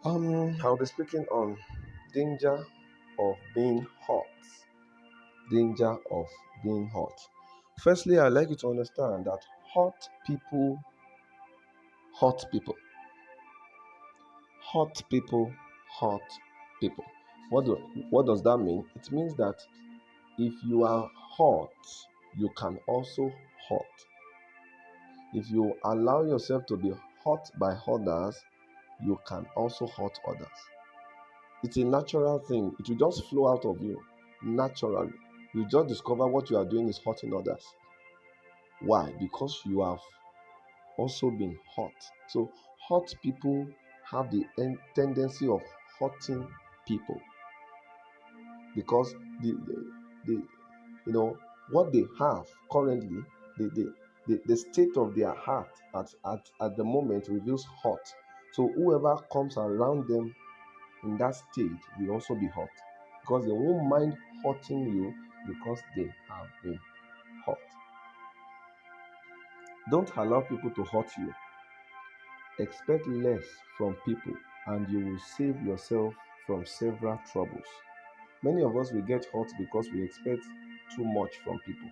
I'll be speaking on danger of being hot. Danger of being hot. Firstly, I'd like you to understand that hot people, hot people, hot people. What do, what does that mean? It means that if you are hot, you can also hot. If you allow yourself to be hot by others, you can also hurt others. It's a natural thing. It will just flow out of you naturally. You just discover what you are doing is hurting others. Why? Because you have also been hurt. So hurt people have the tendency of hurting people because the what they have currently, the, the, the state of their heart at the moment reveals hurt. So whoever comes around them in that state will also be hurt because they won't mind hurting you because they have been hurt. Don't allow people to hurt you. Expect less from people and you will save yourself from several troubles. Many of us will get hurt because we expect too much from people.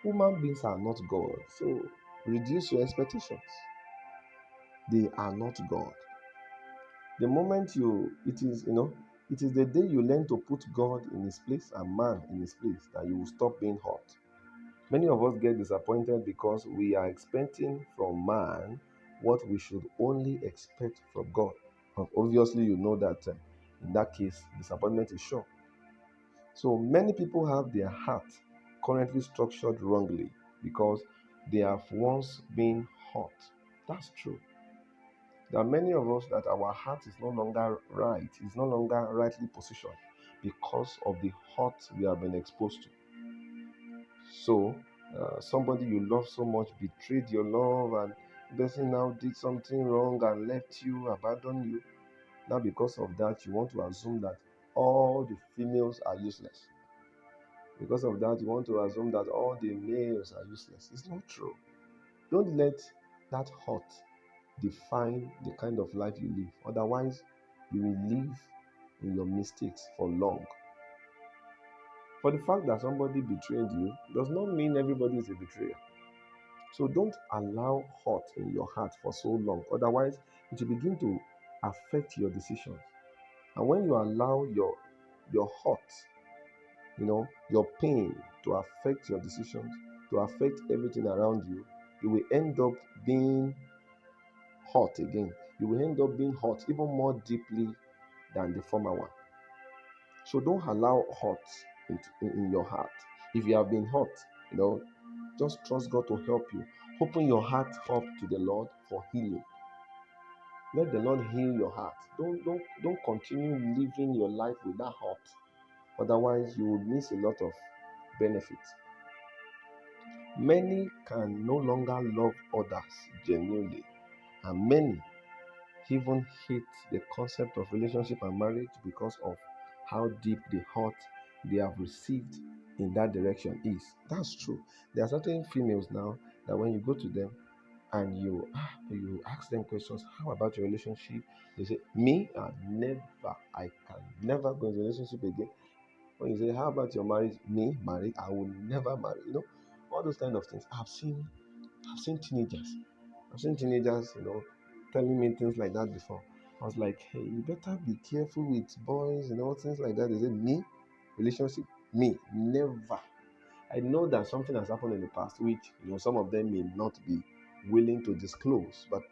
Human beings are not God, so reduce your expectations. They are not God. The moment it is the day you learn to put God in his place and man in his place that you will stop being hurt. Many of us get disappointed because we are expecting from man what we should only expect from God. And obviously, you know that in that case, disappointment is sure. So many people have their heart currently structured wrongly because they have once been hurt. That's true. There are many of us that our heart is no longer right, is no longer rightly positioned because of the hurt we have been exposed to. So, somebody you love so much betrayed your love, and the person now did something wrong and left you, abandoned you. Now, because of that, you want to assume that all the females are useless. Because of that, you want to assume that all the males are useless. It's not true. Don't let that hurt define the kind of life you live. Otherwise, you will live in your mistakes for long. For the fact that somebody betrayed you does not mean everybody is a betrayer. So don't allow hurt in your heart for so long. Otherwise, it will begin to affect your decisions. And when you allow your hurt, your pain to affect your decisions, to affect everything around you, you will end up being hurt again. You will end up being hurt even more deeply than the former one. So don't allow hurt in your heart. If you have been hurt, just trust God to help you. Open your heart up to the Lord for healing. Let the Lord heal your heart. Don't continue living your life with that hurt. Otherwise, you will miss a lot of benefits. Many can no longer love others genuinely, and many even hate the concept of relationship and marriage because of how deep the hurt they have received in that direction is. That's true. There are certain females now that when you go to them and you ask them questions, how about your relationship? They say, me, I can never go into a relationship again. When you say, how about your marriage? Me, married, I will never marry. All those kind of things. I've seen teenagers. Telling me things like that before. I was like, hey, you better be careful with boys, things like that. They said, me, relationship, me, never. I know that something has happened in the past, which some of them may not be willing to disclose. But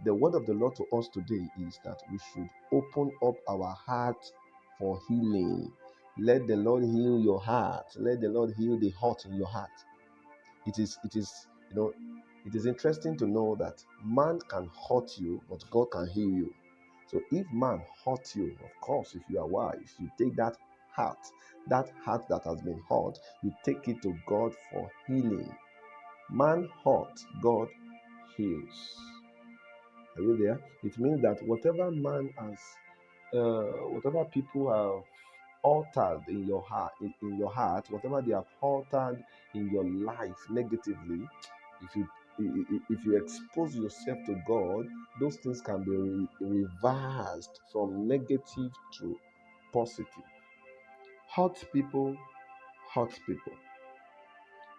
the word of the Lord to us today is that we should open up our heart for healing. Let the Lord heal your heart. Let the Lord heal the hurt in your heart. It is interesting to know that man can hurt you, but God can heal you. So if man hurt you, of course, if you are wise, you take that heart that has been hurt, you take it to God for healing. Man hurt, God heals. Are you there? It means that whatever people have altered in your heart, whatever they have altered in your life negatively, if you if you expose yourself to God, those things can be reversed from negative to positive. Hurt people hurt people.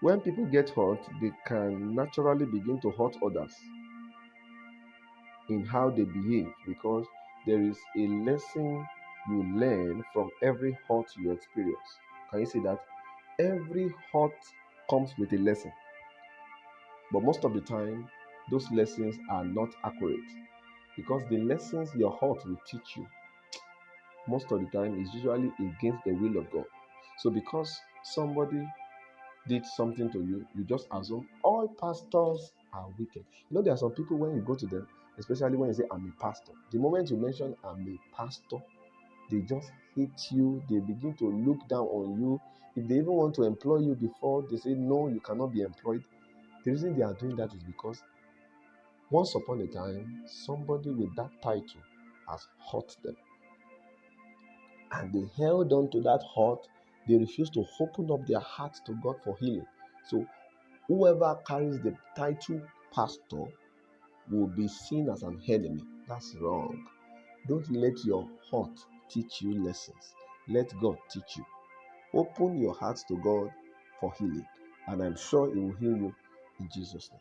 When people get hurt, they can naturally begin to hurt others in how they behave, because there is a lesson you learn from every hurt you experience. Can you see that? Every hurt comes with a lesson, but most of the time, those lessons are not accurate, because the lessons your heart will teach you most of the time is usually against the will of God. So, because somebody did something to you, you just assume all pastors are wicked. There are some people, when you go to them, especially when you say, I'm a pastor, the moment you mention, I'm a pastor, they just hate you. They begin to look down on you. If they even want to employ you before, they say, no, you cannot be employed. The reason they are doing that is because once upon a time, somebody with that title has hurt them, and they held on to that hurt. They refused to open up their hearts to God for healing. So whoever carries the title pastor will be seen as an enemy. That's wrong. Don't let your heart teach you lessons. Let God teach you. Open your hearts to God for healing, and I'm sure He will heal you in Jesus' name.